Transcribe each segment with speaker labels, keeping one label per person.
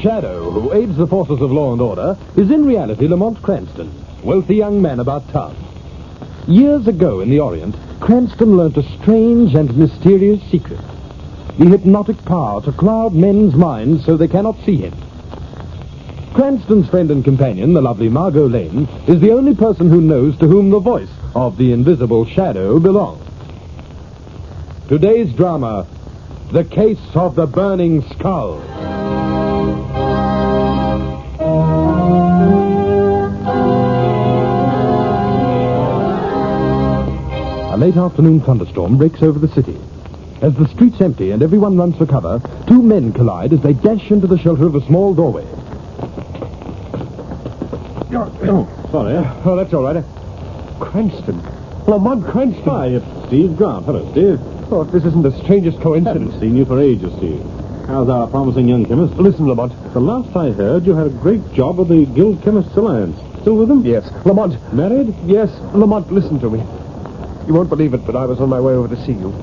Speaker 1: shadow who aids the forces of law and order is in reality Lamont Cranston, wealthy young man about town. Years ago in the Orient, Cranston learnt a strange and mysterious secret. The hypnotic power to cloud men's minds so they cannot see him. Cranston's friend and companion, the lovely Margot Lane, is the only person who knows to whom the voice of the invisible shadow belongs. Today's drama, The Case of the Burning Skull. A late afternoon thunderstorm breaks over the city. As the streets empty and everyone runs for cover, two men collide as they dash into the shelter of a small doorway.
Speaker 2: Oh, sorry.
Speaker 3: Oh, that's all right. Cranston. Lamont Cranston.
Speaker 2: Hi, it's Steve Grant. Hello, Steve.
Speaker 3: Oh, if this isn't the strangest coincidence.
Speaker 2: Haven't seen you for ages, Steve. How's our promising young chemist?
Speaker 3: Listen, Lamont.
Speaker 2: The last I heard, you had a great job with the Guild Chemists Alliance. Still with them?
Speaker 3: Yes. Lamont.
Speaker 2: Married?
Speaker 3: Yes. Lamont, listen to me. You won't believe it, but I was on my way over to see you.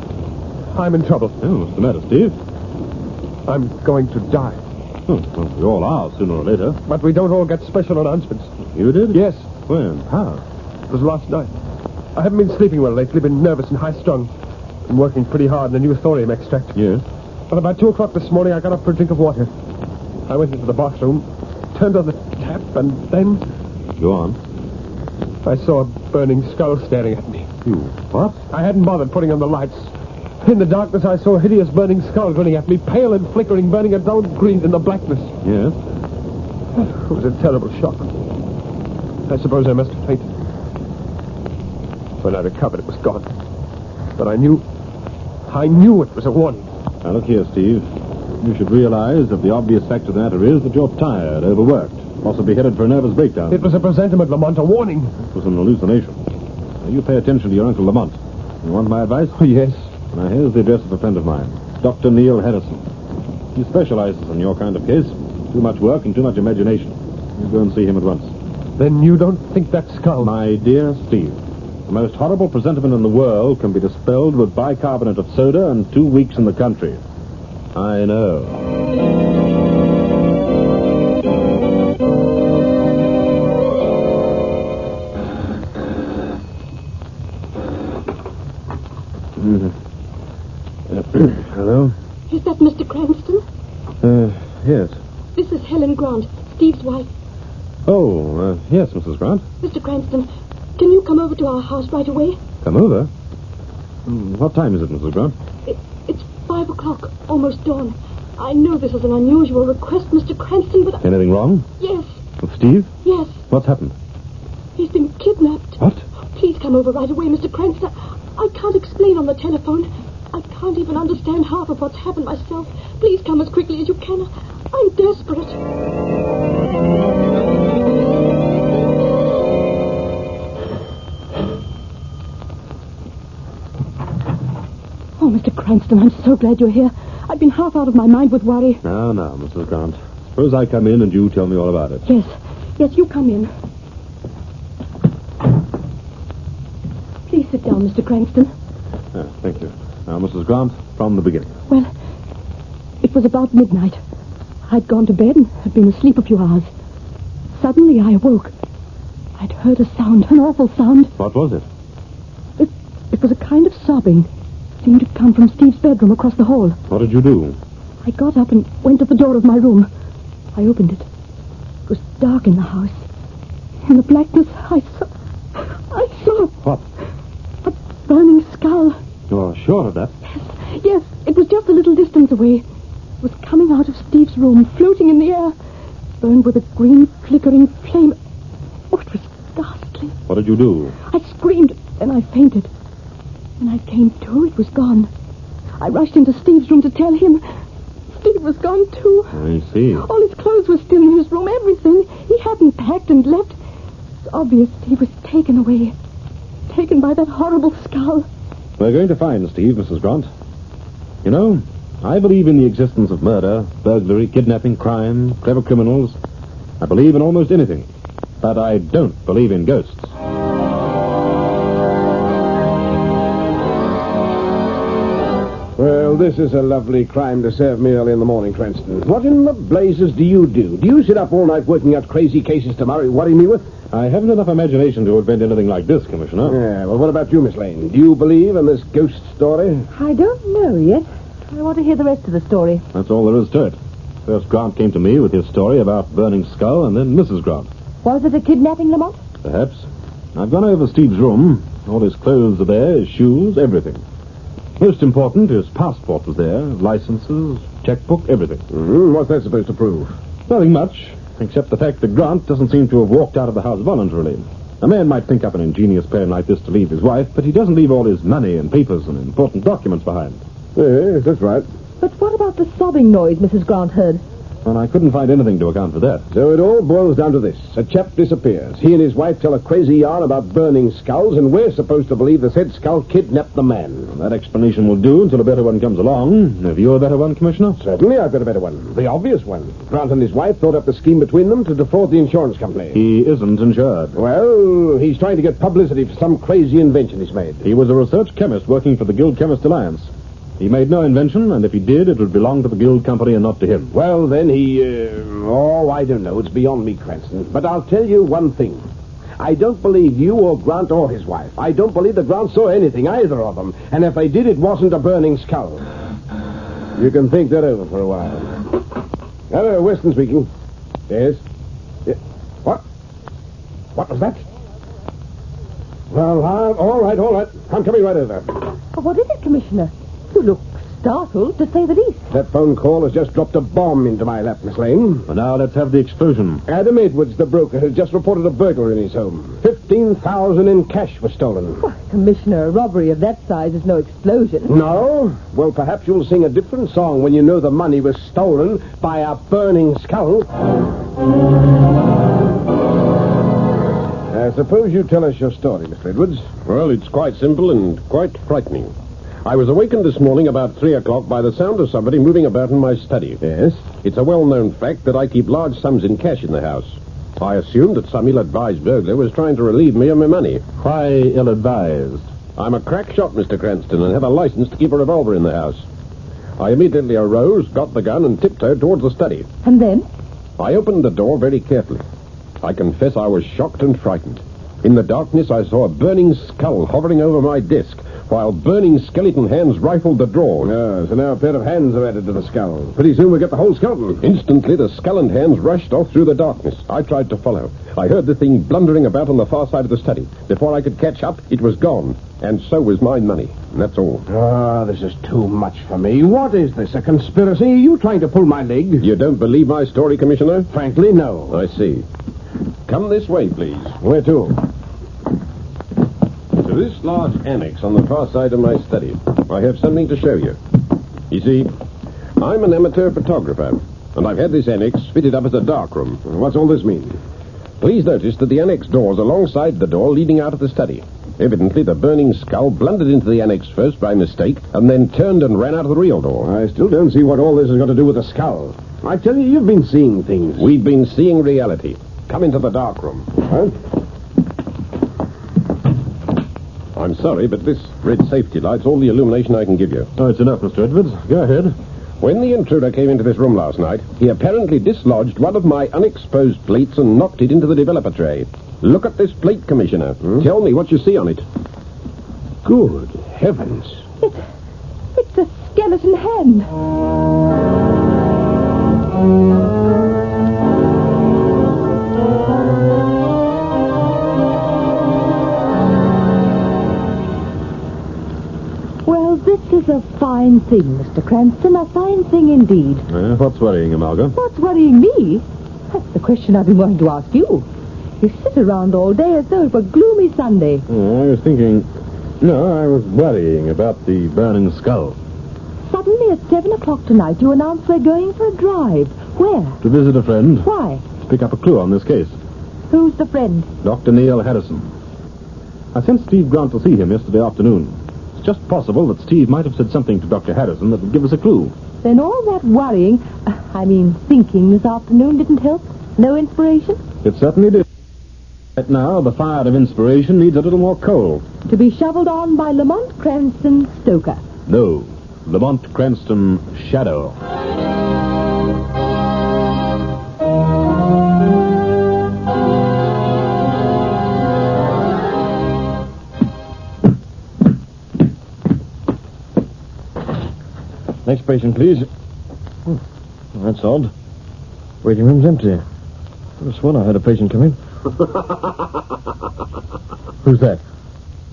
Speaker 3: I'm in trouble.
Speaker 2: Oh, what's the matter, Steve?
Speaker 3: I'm going to die.
Speaker 2: Oh, well, we all are, sooner or later.
Speaker 3: But we don't all get special announcements.
Speaker 2: You did?
Speaker 3: Yes.
Speaker 2: When? How?
Speaker 3: It was last night. I haven't been sleeping well lately, been nervous and high-strung. Been working pretty hard on a new thorium extract.
Speaker 2: Yes?
Speaker 3: But about 2 o'clock this morning, I got up for a drink of water. I went into the bathroom, turned on the tap, and then...
Speaker 2: Go on.
Speaker 3: I saw a burning skull staring at me.
Speaker 2: You what?
Speaker 3: I hadn't bothered putting on the lights. In the darkness, I saw a hideous burning skull grinning at me, pale and flickering, burning a dull green in the blackness.
Speaker 2: Yes?
Speaker 3: It was a terrible shock. I suppose I must have fainted. When I recovered, it was gone. But I knew it was a warning.
Speaker 2: Now, look here, Steve. You should realize that the obvious fact of the matter is that you're tired, overworked, possibly headed for a nervous breakdown.
Speaker 3: It was a presentiment, Lamont, a warning.
Speaker 2: It was an hallucination. Now, you pay attention to your Uncle Lamont. You want my advice?
Speaker 3: Oh, yes.
Speaker 2: Now, here's the address of a friend of mine, Dr. Neil Harrison. He specializes in your kind of case. Too much work and too much imagination. You go and see him at once.
Speaker 3: Then you don't think that skull...
Speaker 2: My dear Steve, the most horrible presentiment in the world can be dispelled with bicarbonate of soda and 2 weeks in the country. I know. Hello?
Speaker 4: Is that Mr. Cranston?
Speaker 2: Yes.
Speaker 4: This is Helen Grant, Steve's wife.
Speaker 2: Oh, yes, Mrs. Grant.
Speaker 4: Mr. Cranston, can you come over to our house right away?
Speaker 2: Come over? What time is it, Mrs. Grant?
Speaker 4: It's 5 o'clock, almost dawn. I know this is an unusual request, Mr. Cranston, but...
Speaker 2: Anything wrong?
Speaker 4: Yes.
Speaker 2: With Steve?
Speaker 4: Yes.
Speaker 2: What's happened?
Speaker 4: He's been kidnapped.
Speaker 2: What?
Speaker 4: Please come over right away, Mr. Cranston. I can't explain on the telephone. I can't even understand half of what's happened myself. Please come as quickly as you can. I'm desperate. Oh, Mr. Cranston, I'm so glad you're here. I've been half out of my mind with worry.
Speaker 2: No, Mrs. Grant. Suppose I come in and you tell me all about it.
Speaker 4: Yes, you come in. Please sit down, Mr. Cranston.
Speaker 2: Thank you. Now, Mrs. Grant, from the beginning.
Speaker 4: Well, it was about midnight. I'd gone to bed and had been asleep a few hours. Suddenly I awoke. I'd heard a sound, an awful sound.
Speaker 2: What was it?
Speaker 4: It was a kind of sobbing. Seemed to come from Steve's bedroom across the hall.
Speaker 2: What did you do?
Speaker 4: I got up and went to the door of my room. I opened it. It was dark in the house. In the blackness, I saw...
Speaker 2: What?
Speaker 4: A burning skull.
Speaker 2: You're sure of that?
Speaker 4: Yes, it was just a little distance away. It was coming out of Steve's room, floating in the air, burned with a green, flickering flame. Oh, it was ghastly.
Speaker 2: What did you do?
Speaker 4: I screamed, and I fainted. When I came to, it was gone. I rushed into Steve's room to tell him. Steve was gone, too.
Speaker 2: I see.
Speaker 4: All his clothes were still in his room, everything. He hadn't packed and left. It's obvious he was taken away. Taken by that horrible skull.
Speaker 2: We're going to find Steve, Mrs. Grant. You know, I believe in the existence of murder, burglary, kidnapping, crime, clever criminals. I believe in almost anything. But I don't believe in ghosts.
Speaker 3: Well, this is a lovely crime to serve me early in the morning, Cranston. What in the blazes do you do? Do you sit up all night working out crazy cases to worry me with?
Speaker 2: I haven't enough imagination to invent anything like this, Commissioner.
Speaker 3: Yeah, well, what about you, Miss Lane? Do you believe in this ghost story?
Speaker 4: I don't know yet. I want to hear the rest of the story.
Speaker 2: That's all there is to it. First, Grant came to me with his story about burning skull, and then Mrs. Grant.
Speaker 4: Was it a kidnapping, Lamont?
Speaker 2: Perhaps. I've gone over Steve's room. All his clothes are there, his shoes, everything. Most important, his passport was there, licenses, checkbook, everything.
Speaker 3: What's that supposed to prove?
Speaker 2: Nothing much, except the fact that Grant doesn't seem to have walked out of the house voluntarily. A man might think up an ingenious plan like this to leave his wife, but he doesn't leave all his money and papers and important documents behind.
Speaker 3: Yes, that's right.
Speaker 4: But what about the sobbing noise Mrs. Grant heard?
Speaker 2: And I couldn't find anything to account for that.
Speaker 3: So it all boils down to this. A chap disappears. He and his wife tell a crazy yarn about burning skulls, and we're supposed to believe the said skull kidnapped the man.
Speaker 2: That explanation will do until a better one comes along. Have you a better one, Commissioner?
Speaker 3: Certainly, I've got a better one. The obvious one. Grant and his wife thought up the scheme between them to defraud the insurance company.
Speaker 2: He isn't insured.
Speaker 3: Well, he's trying to get publicity for some crazy invention he's made.
Speaker 2: He was a research chemist working for the Guild Chemist Alliance. He made no invention, and if he did, it would belong to the Guild Company and not to him.
Speaker 3: Well, then I don't know. It's beyond me, Cranston. But I'll tell you one thing. I don't believe you or Grant or his wife. I don't believe that Grant saw anything, either of them. And if they did, it wasn't a burning skull. You can think that over for a while. Hello, Weston speaking. Yes? What? What was that? Well, all right. I'm coming right over.
Speaker 4: What is it, Commissioner? You look startled, to say the least.
Speaker 3: That phone call has just dropped a bomb into my lap, Miss Lane.
Speaker 2: Well, now let's have the explosion.
Speaker 3: Adam Edwards, the broker, has just reported a burglary in his home. $15,000 in cash was stolen.
Speaker 4: Why, Commissioner, a robbery of that size is no explosion.
Speaker 3: No? Well, perhaps you'll sing a different song when you know the money was stolen by a burning skull. Suppose you tell us your story, Mr. Edwards.
Speaker 5: Well, it's quite simple and quite frightening. I was awakened this morning about 3 o'clock by the sound of somebody moving about in my study.
Speaker 3: Yes?
Speaker 5: It's a well-known fact that I keep large sums in cash in the house. I assumed that some ill-advised burglar was trying to relieve me of my money.
Speaker 2: Why ill-advised?
Speaker 5: I'm a crack shot, Mr. Cranston, and have a license to keep a revolver in the house. I immediately arose, got the gun, and tiptoed towards the study.
Speaker 4: And then?
Speaker 5: I opened the door very carefully. I confess I was shocked and frightened. In the darkness, I saw a burning skull hovering over my desk, while burning skeleton hands rifled the drawer.
Speaker 3: So now a pair of hands are added to the skull. Pretty soon we'll get the whole skeleton.
Speaker 5: Instantly, the skull and hands rushed off through the darkness. I tried to follow. I heard the thing blundering about on the far side of the study. Before I could catch up, it was gone. And so was my money. And that's all.
Speaker 3: This is too much for me. What is this, a conspiracy? Are you trying to pull my leg?
Speaker 5: You don't believe my story, Commissioner?
Speaker 3: Frankly, no.
Speaker 5: I see. Come this way, please.
Speaker 3: Where to?
Speaker 5: To this large annex on the far side of my study. I have something to show you. You see, I'm an amateur photographer, and I've had this annex fitted up as a darkroom.
Speaker 3: What's all this mean?
Speaker 5: Please notice that the annex door's alongside the door leading out of the study. Evidently, the burning skull blundered into the annex first by mistake, and then turned and ran out of the real door.
Speaker 3: I still don't see what all this has got to do with the skull. I tell you, you've been seeing things.
Speaker 5: We've been seeing reality. Come into the darkroom.
Speaker 3: Huh?
Speaker 5: I'm sorry, but this red safety light's all the illumination I can give you.
Speaker 2: Oh, it's enough, Mr. Edwards. Go ahead.
Speaker 5: When the intruder came into this room last night, he apparently dislodged one of my unexposed plates and knocked it into the developer tray. Look at this plate, Commissioner. Tell me what you see on it.
Speaker 3: Good heavens.
Speaker 4: It's a skeleton hand. Well, this is a fine thing, Mr. Cranston. A fine thing indeed.
Speaker 2: What's worrying you, Margot?
Speaker 4: What's worrying me? That's the question I've been wanting to ask you. You sit around all day as though it were gloomy Sunday.
Speaker 2: I was thinking... No, I was worrying about the burning skull.
Speaker 4: Suddenly at 7 o'clock tonight, you announce we're going for a drive. Where?
Speaker 2: To visit a friend.
Speaker 4: Why?
Speaker 2: To pick up a clue on this case.
Speaker 4: Who's the friend?
Speaker 2: Dr. Neil Harrison. I sent Steve Grant to see him yesterday afternoon. It's just possible that Steve might have said something to Dr. Harrison that would give us a clue.
Speaker 4: Then all that worrying, thinking this afternoon didn't help? No inspiration?
Speaker 2: It certainly did. Right now, the fire of inspiration needs a little more coal.
Speaker 4: To be shoveled on by Lamont Cranston Stoker.
Speaker 2: No. Lamont Cranston, Shadow.
Speaker 6: Next patient, please. That's odd. Waiting room's empty. I could have sworn I had a patient come in. Who's that?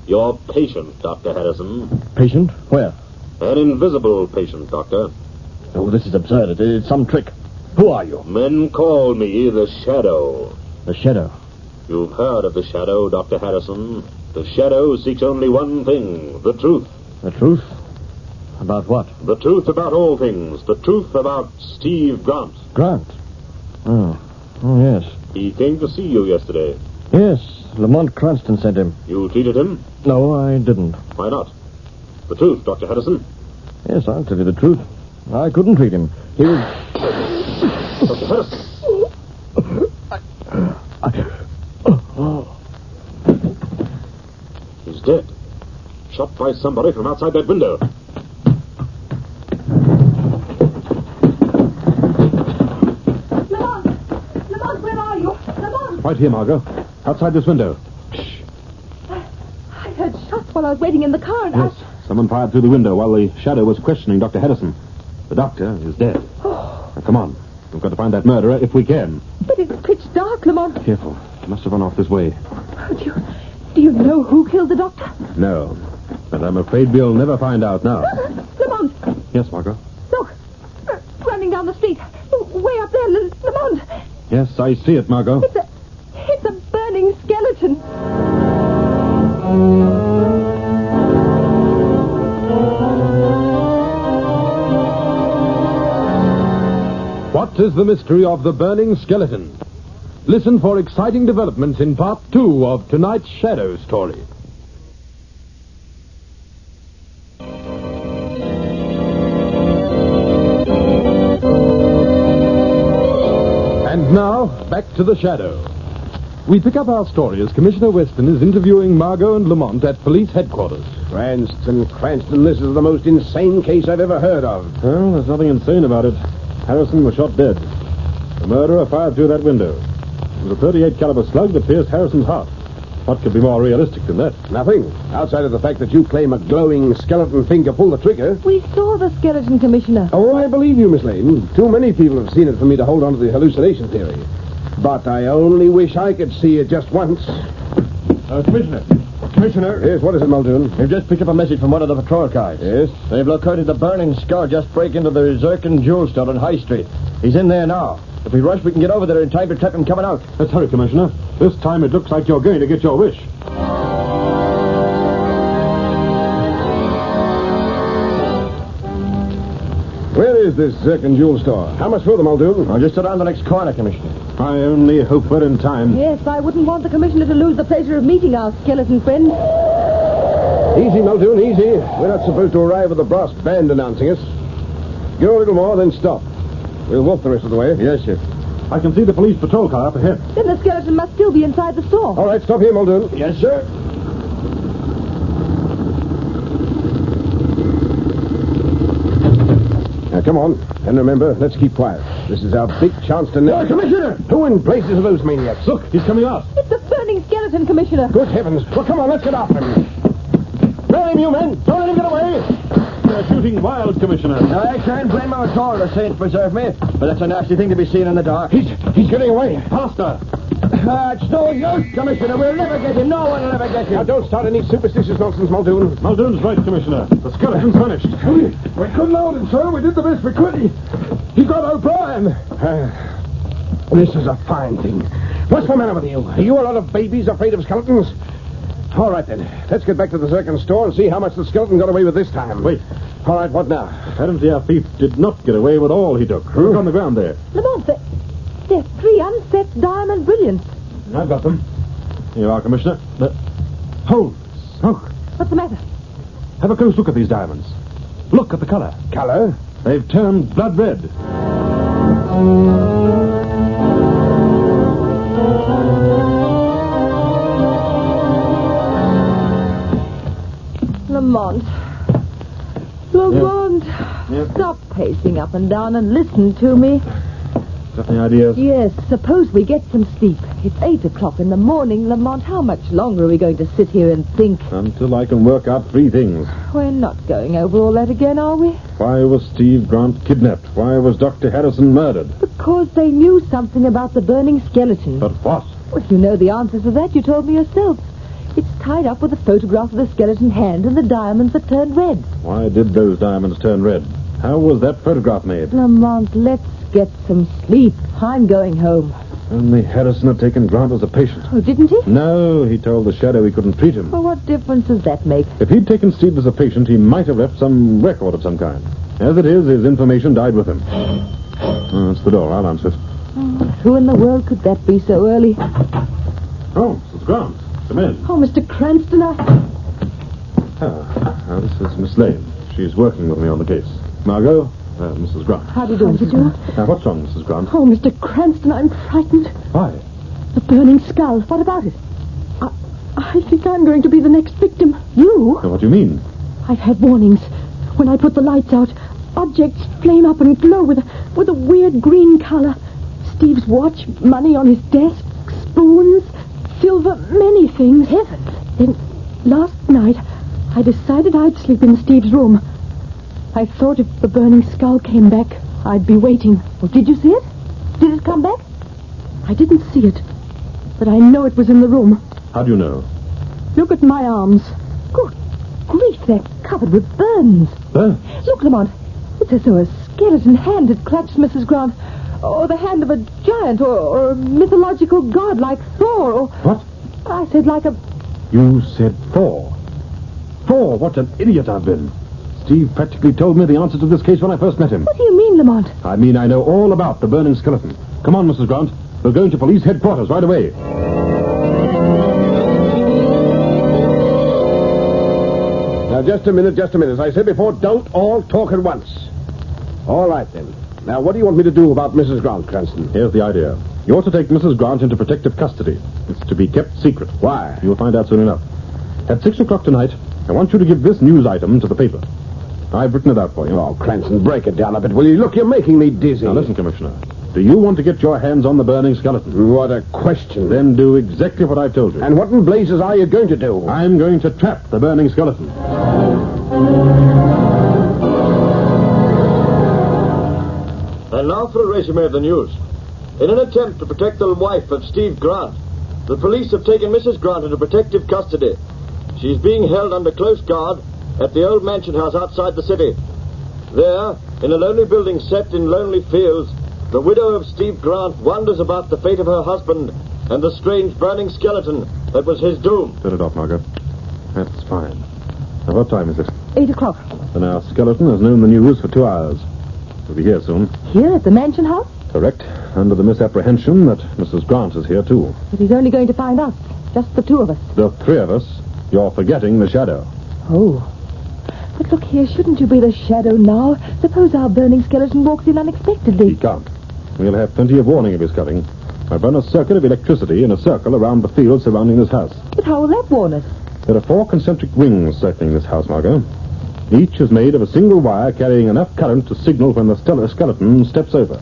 Speaker 7: Your patient, Dr. Harrison.
Speaker 6: Patient? Where?
Speaker 7: An invisible patient, Doctor.
Speaker 6: Oh, this is absurd. It's some trick. Who are you?
Speaker 7: Men call me the Shadow.
Speaker 6: The Shadow.
Speaker 7: You've heard of the Shadow, Dr. Harrison. The Shadow seeks only one thing, the truth.
Speaker 6: The truth? About what?
Speaker 7: The truth about all things. The truth about Steve Grant.
Speaker 6: Grant? Oh, yes.
Speaker 7: He came to see you yesterday.
Speaker 6: Yes, Lamont Cranston sent him.
Speaker 7: You treated him?
Speaker 6: No, I didn't.
Speaker 7: Why not? The truth, Dr. Harrison.
Speaker 6: Yes, I'll tell you the truth. I couldn't treat him. He was...
Speaker 7: Dr. Harrison. He's dead. Shot by somebody from outside that window.
Speaker 4: Lamont, where are you? Lamont!
Speaker 2: Right here, Margot. Outside this window.
Speaker 4: I heard shots while I was waiting in the car and
Speaker 2: Yes, someone fired through the window while the Shadow was questioning Dr. Harrison. The doctor is dead. Now, come on. We've got to find that murderer if we can.
Speaker 4: But it's pitch dark, Lamont.
Speaker 2: Careful. He must have run off this way.
Speaker 4: Do you know who killed the doctor?
Speaker 2: No. But I'm afraid we'll never find out now.
Speaker 4: Lamont!
Speaker 2: Yes, Margot?
Speaker 4: Look! Running down the street. Way up there, Lamont!
Speaker 2: Yes, I see it, Margot.
Speaker 4: It's a burning skeleton.
Speaker 1: What is the mystery of the burning skeleton? Listen for exciting developments in part 2 of tonight's Shadow story. And now, back to the Shadow. We pick up our story as Commissioner Weston is interviewing Margot and Lamont at police headquarters.
Speaker 3: Cranston, this is the most insane case I've ever heard of.
Speaker 2: Well, there's nothing insane about it. Harrison was shot dead. The murderer fired through that window. It was a .38 caliber slug that pierced Harrison's heart. What could be more realistic than that?
Speaker 3: Nothing. Outside of the fact that you claim a glowing skeleton finger pulled the trigger.
Speaker 4: We saw the skeleton, Commissioner.
Speaker 3: Oh, I believe you, Miss Lane. Too many people have seen it for me to hold on to the hallucination theory. But I only wish I could see it just once.
Speaker 6: Commissioner.
Speaker 3: Yes, what is it, Muldoon?
Speaker 6: We've just picked up a message from one of the patrol cars.
Speaker 3: Yes?
Speaker 6: They've located the burning scar just break into the Zircon Jewel Store on High Street. He's in there now. If we rush, we can get over there in time to trap him coming out.
Speaker 2: Let's hurry, Commissioner. This time it looks like you're going to get your wish.
Speaker 3: Where is this Zircon Jewel Store? How much further, Muldoon?
Speaker 6: Oh, just around the next corner, Commissioner.
Speaker 2: I only hope we're in time.
Speaker 4: Yes, I wouldn't want the Commissioner to lose the pleasure of meeting our skeleton friend.
Speaker 3: Easy, Muldoon, easy. We're not supposed to arrive with a brass band announcing us. Go a little more, then stop. We'll walk the rest of the way.
Speaker 6: Yes, sir.
Speaker 2: I can see the police patrol car up ahead.
Speaker 4: Then the skeleton must still be inside the store.
Speaker 3: All right, stop here, Muldoon.
Speaker 6: Yes, sir.
Speaker 3: Now, come on. And remember, let's keep quiet. This is our big chance to know.
Speaker 6: Commissioner!
Speaker 3: Who in blazes are those maniacs?
Speaker 2: Look, he's coming out.
Speaker 4: It's a burning skeleton, Commissioner.
Speaker 3: Good heavens. Well, come on, let's get after him. Grab him, you men. Don't let him get away.
Speaker 2: They're shooting wild, Commissioner.
Speaker 6: Now, I can't blame him at all, the saints preserve me. But that's a nasty thing to be seen in the dark.
Speaker 3: He's getting away.
Speaker 2: Faster.
Speaker 3: It's no use, Commissioner. We'll never get him. No one will ever get him. Now, don't start any superstitious nonsense, Muldoon.
Speaker 2: Muldoon's right, Commissioner. The skeleton's vanished.
Speaker 3: We couldn't hold him, sir. We did the best we could. He got O'Brien. This is a fine thing. What's the matter with you? Are you a lot of babies afraid of skeletons? All right, then. Let's get back to the Zircon store and see how much the skeleton got away with this time.
Speaker 2: Wait.
Speaker 3: All right, what now?
Speaker 2: Apparently our thief did not get away with all he took. Look on the ground there.
Speaker 4: Lamont, there's 3 unset diamond brilliants.
Speaker 2: I've got them. Here you are, Commissioner. Hold. Smoke.
Speaker 4: What's the matter?
Speaker 2: Have a close look at these diamonds. Look at the color.
Speaker 3: Color?
Speaker 2: They've turned blood red.
Speaker 4: Lamont. Lamont.
Speaker 8: Stop pacing up and down and listen to me.
Speaker 2: Got any ideas?
Speaker 8: Yes, suppose we get some sleep. It's 8 o'clock in the morning, Lamont. How much longer are we going to sit here and think?
Speaker 2: Until I can work out 3 things.
Speaker 8: We're not going over all that again, are we?
Speaker 2: Why was Steve Grant kidnapped? Why was Dr. Harrison murdered?
Speaker 8: Because they knew something about the burning skeleton.
Speaker 2: But what?
Speaker 8: Well, you know the answer to that. You told me yourself. It's tied up with a photograph of the skeleton hand and the diamonds that turned red.
Speaker 2: Why did those diamonds turn red? How was that photograph made?
Speaker 8: Lamont, let's get some sleep. I'm going home.
Speaker 2: Only Harrison had taken Grant as a patient.
Speaker 8: Oh, didn't he?
Speaker 2: No, he told the Shadow he couldn't treat him.
Speaker 8: Well, what difference does that make?
Speaker 2: If he'd taken Steve as a patient, he might have left some record of some kind. As it is, his information died with him. Oh, that's the door. I'll answer it.
Speaker 8: Who in the world could that be so early?
Speaker 2: Oh, it's Grant. Come in.
Speaker 4: Oh, Mr. Cranston,
Speaker 2: Now, this is Miss Lane. She's working with me on the case. Margot, Mrs. Grant.
Speaker 8: How do you do, Mrs. Grant?
Speaker 2: Now, what's wrong, Mrs. Grant?
Speaker 4: Oh, Mr. Cranston, I'm frightened.
Speaker 2: Why?
Speaker 4: The burning skull. What about it? I think I'm going to be the next victim.
Speaker 8: You?
Speaker 2: Now, what do you mean?
Speaker 4: I've had warnings. When I put the lights out, objects flame up and glow with a weird green color. Steve's watch, money on his desk, spoons, silver, many things.
Speaker 8: Heavens.
Speaker 4: Then, last night, I decided I'd sleep in Steve's room. I thought if the burning skull came back, I'd be waiting.
Speaker 8: Well, did you see it? Did it come back?
Speaker 4: I didn't see it, but I know it was in the room.
Speaker 2: How do you know?
Speaker 4: Look at my arms.
Speaker 8: Good grief, they're covered with burns.
Speaker 2: Burns?
Speaker 8: Look, Lamont. It's as though a skeleton hand had clutched Mrs. Grant. Or the hand of a giant or a mythological god like Thor or...
Speaker 2: What?
Speaker 8: I said like a...
Speaker 2: You said Thor. Thor, what an idiot I've been. Steve practically told me the answer to this case when I first met him.
Speaker 8: What do you mean, Lamont?
Speaker 2: I mean, I know all about the burning skeleton. Come on, Mrs. Grant. We're going to police headquarters right away.
Speaker 3: Now, just a minute. As I said before, don't all talk at once. All right, then. Now, what do you want me to do about Mrs. Grant, Cranston?
Speaker 2: Here's the idea. You're to take Mrs. Grant into protective custody. It's to be kept secret.
Speaker 3: Why?
Speaker 2: You'll find out soon enough. At 6 o'clock tonight, I want you to give this news item to the paper. I've written it out for you.
Speaker 3: Oh, Cranston, break it down a bit, will you? Look, you're making me dizzy.
Speaker 2: Now, listen, Commissioner. Do you want to get your hands on the burning skeleton?
Speaker 3: What a question.
Speaker 2: Then do exactly what I've told you.
Speaker 3: And what in blazes are you going to do?
Speaker 2: I'm going to trap the burning skeleton.
Speaker 6: And now for a resume of the news. In an attempt to protect the wife of Steve Grant, the police have taken Mrs. Grant into protective custody. She's being held under close guard at the old mansion house outside the city. There, in a lonely building set in lonely fields, the widow of Steve Grant wonders about the fate of her husband and the strange burning skeleton that was his doom.
Speaker 2: Turn it off, Margaret. That's fine. Now, what time is it?
Speaker 8: 8 o'clock.
Speaker 2: And our skeleton has known the news for 2 hours. He'll be here soon.
Speaker 8: Here at the mansion house?
Speaker 2: Correct. Under the misapprehension that Mrs. Grant is here, too.
Speaker 8: But he's only going to find us. Just the 2 of us.
Speaker 2: The 3 of us. You're forgetting the Shadow.
Speaker 8: Oh. But look here, shouldn't you be the Shadow now? Suppose our burning skeleton walks in unexpectedly.
Speaker 2: He can't. We'll have plenty of warning of his coming. I've run a circuit of electricity in a circle around the field surrounding this house.
Speaker 8: But how will that warn us?
Speaker 2: There are 4 concentric rings circling this house, Margot. Each is made of a single wire carrying enough current to signal when the skeleton steps over.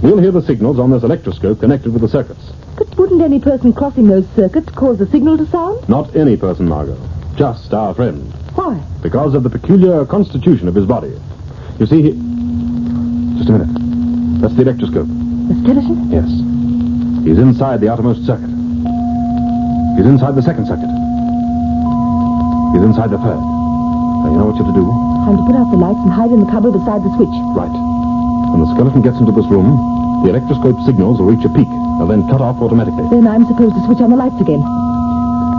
Speaker 2: We'll hear the signals on this electroscope connected with the circuits.
Speaker 8: But wouldn't any person crossing those circuits cause the signal to sound?
Speaker 2: Not any person, Margot. Just our friend.
Speaker 8: Why?
Speaker 2: Because of the peculiar constitution of his body. You see, just a minute. That's the electroscope.
Speaker 8: The skeleton?
Speaker 2: Yes. He's inside the outermost circuit. He's inside the second circuit. He's inside the third. Now, you know what you have to do?
Speaker 8: Time to put out the lights and hide in the cupboard beside the switch.
Speaker 2: Right. When the skeleton gets into this room, the electroscope signals will reach a peak. They'll then cut off automatically.
Speaker 8: Then I'm supposed to switch on the lights again.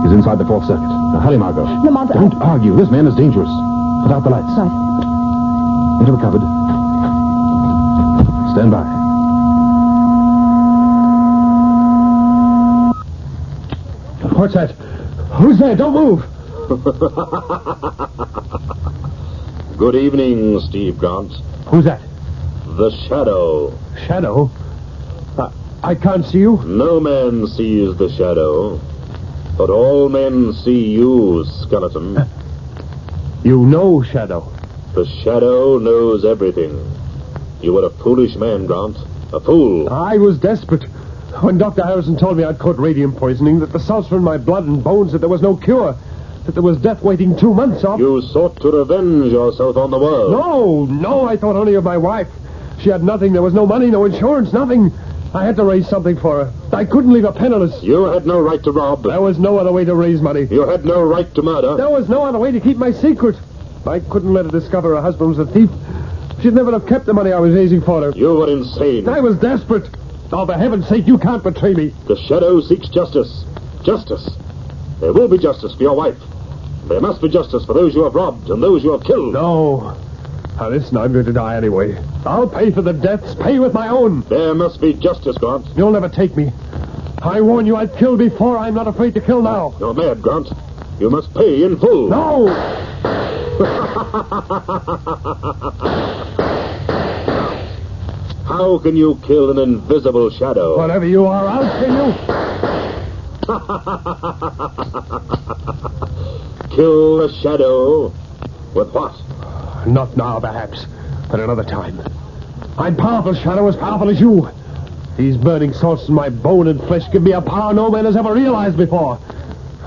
Speaker 2: He's inside the 4th circuit. Now, hurry, Margot.
Speaker 8: Lamont,
Speaker 2: Don't argue. This man is dangerous. Put out the lights.
Speaker 8: Right.
Speaker 2: Into the cupboard. Stand by.
Speaker 3: What's that? Who's there? Don't move.
Speaker 7: Good evening, Steve Grant.
Speaker 3: Who's that?
Speaker 7: The Shadow.
Speaker 3: Shadow? I can't see you.
Speaker 7: No man sees the Shadow, but all men see you, skeleton.
Speaker 3: You know Shadow.
Speaker 7: The shadow knows everything. You were a foolish man, Grant. A fool.
Speaker 5: I was desperate. When Dr. Harrison told me I'd caught radium poisoning, that the salts were in my blood and bones, that there was no cure, that there was death waiting 2 months off.
Speaker 7: You sought to revenge yourself on the world.
Speaker 5: No, I thought only of my wife. She had nothing. There was no money, no insurance, nothing. I had to raise something for her. I couldn't leave her penniless.
Speaker 7: You had no right to rob.
Speaker 5: There was no other way to raise money.
Speaker 7: You had no right to murder.
Speaker 5: There was no other way to keep my secret. I couldn't let her discover her husband was a thief. She'd never have kept the money I was raising for her.
Speaker 7: You were insane.
Speaker 5: I was desperate. Oh, for heaven's sake, you can't betray me.
Speaker 7: The shadow seeks justice. Justice. There will be justice for your wife. There must be justice for those you have robbed and those you have killed.
Speaker 5: No. Now, listen, I'm going to die anyway. I'll pay for the deaths, pay with my own.
Speaker 7: There must be justice, Grant.
Speaker 5: You'll never take me. I warn you, I've killed before. I'm not afraid to kill now.
Speaker 7: You're mad, Grant. You must pay in full.
Speaker 5: No!
Speaker 7: How can you kill an invisible shadow?
Speaker 5: Whatever you are, I'll kill you.
Speaker 7: Kill the shadow? With what?
Speaker 5: Not now, perhaps, but another time. I'm powerful, Shadow, as powerful as you. These burning salts in my bone and flesh give me a power no man has ever realized before.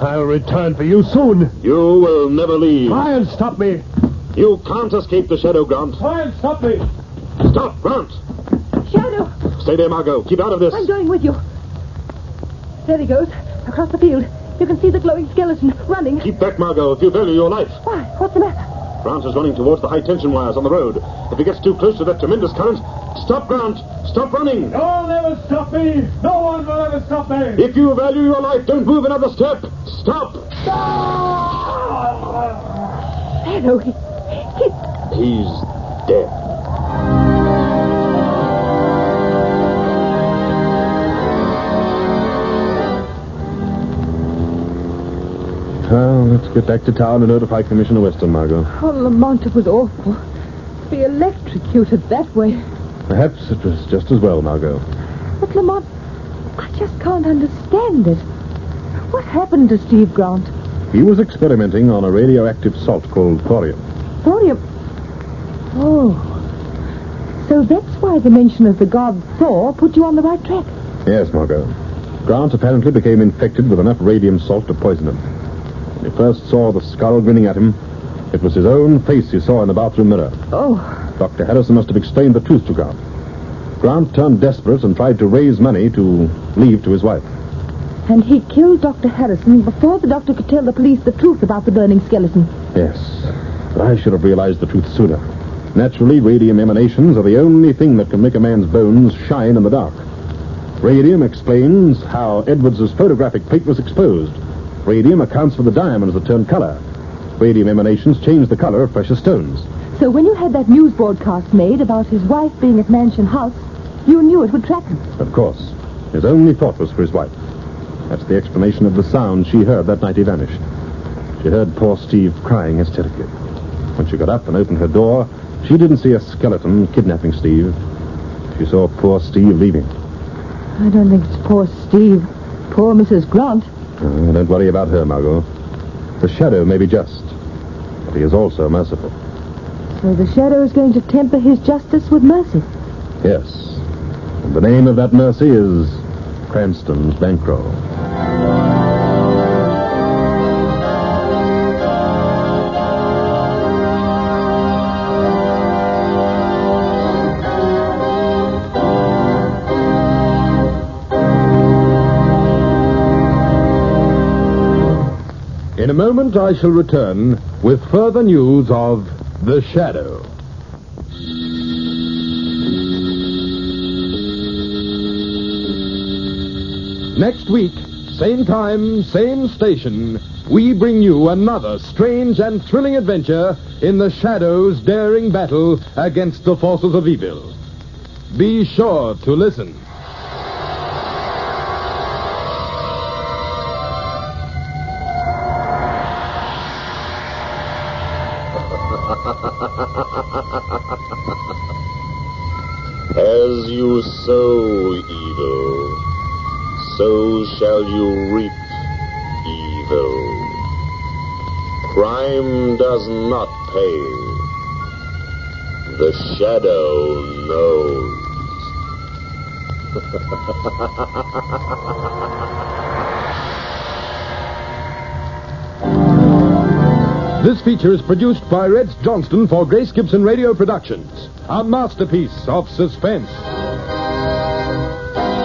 Speaker 5: I'll return for you soon.
Speaker 7: You will never leave.
Speaker 5: Try and stop me.
Speaker 7: You can't escape the shadow, Grant.
Speaker 5: Try and stop me.
Speaker 7: Stop, Grant.
Speaker 4: Shadow!
Speaker 7: Stay there, Margot. Keep out of this.
Speaker 4: I'm going with you. There he goes, across the field. You can see the glowing skeleton running.
Speaker 7: Keep back, Margot, if you value your life.
Speaker 4: Why? What's the matter?
Speaker 7: Grant is running towards the high-tension wires on the road. If he gets too close to that tremendous current, stop, Grant. Stop running.
Speaker 5: No one will ever stop me. No one will ever stop me.
Speaker 7: If you value your life, don't move another step. Stop.
Speaker 4: Shadow,
Speaker 7: He's dead.
Speaker 2: Well, let's get back to town and notify Commissioner Weston, Margot.
Speaker 8: Oh, Lamont, it was awful. Be electrocuted that way.
Speaker 2: Perhaps it was just as well, Margot.
Speaker 8: But, Lamont, I just can't understand it. What happened to Steve Grant?
Speaker 2: He was experimenting on a radioactive salt called thorium.
Speaker 8: Thorium? Oh. So that's why the mention of the god Thor put you on the right track.
Speaker 2: Yes, Margot. Grant apparently became infected with enough radium salt to poison him. When he first saw the skull grinning at him, it was his own face he saw in the bathroom mirror.
Speaker 8: Oh.
Speaker 2: Dr. Harrison must have explained the truth to Grant. Grant turned desperate and tried to raise money to leave to his wife.
Speaker 8: And he killed Dr. Harrison before the doctor could tell the police the truth about the burning skeleton.
Speaker 2: Yes, but I should have realized the truth sooner. Naturally, radium emanations are the only thing that can make a man's bones shine in the dark. Radium explains how Edwards's photographic plate was exposed. Radium accounts for the diamonds that turn color. Radium emanations change the color of precious stones.
Speaker 8: So when you had that news broadcast made about his wife being at Mansion House, you knew it would track him.
Speaker 2: Of course. His only thought was for his wife. That's the explanation of the sound she heard that night he vanished. She heard poor Steve crying hysterically. When she got up and opened her door, she didn't see a skeleton kidnapping Steve. She saw poor Steve leaving.
Speaker 8: I don't think it's poor Steve. Poor Mrs. Grant.
Speaker 2: Don't worry about her, Margot. The shadow may be just, but he is also merciful.
Speaker 8: So the shadow is going to temper his justice with mercy.
Speaker 2: Yes. And the name of that mercy is Cranston's bankroll.
Speaker 1: In a moment, I shall return with further news of The Shadow. Next week, same time, same station, we bring you another strange and thrilling adventure in The Shadow's daring battle against the forces of evil. Be sure to listen.
Speaker 7: As you sow evil, so shall you reap evil. Crime does not pay,
Speaker 9: The shadow knows.
Speaker 1: This feature is produced by Reg Johnston for Grace Gibson Radio Productions. A masterpiece of suspense.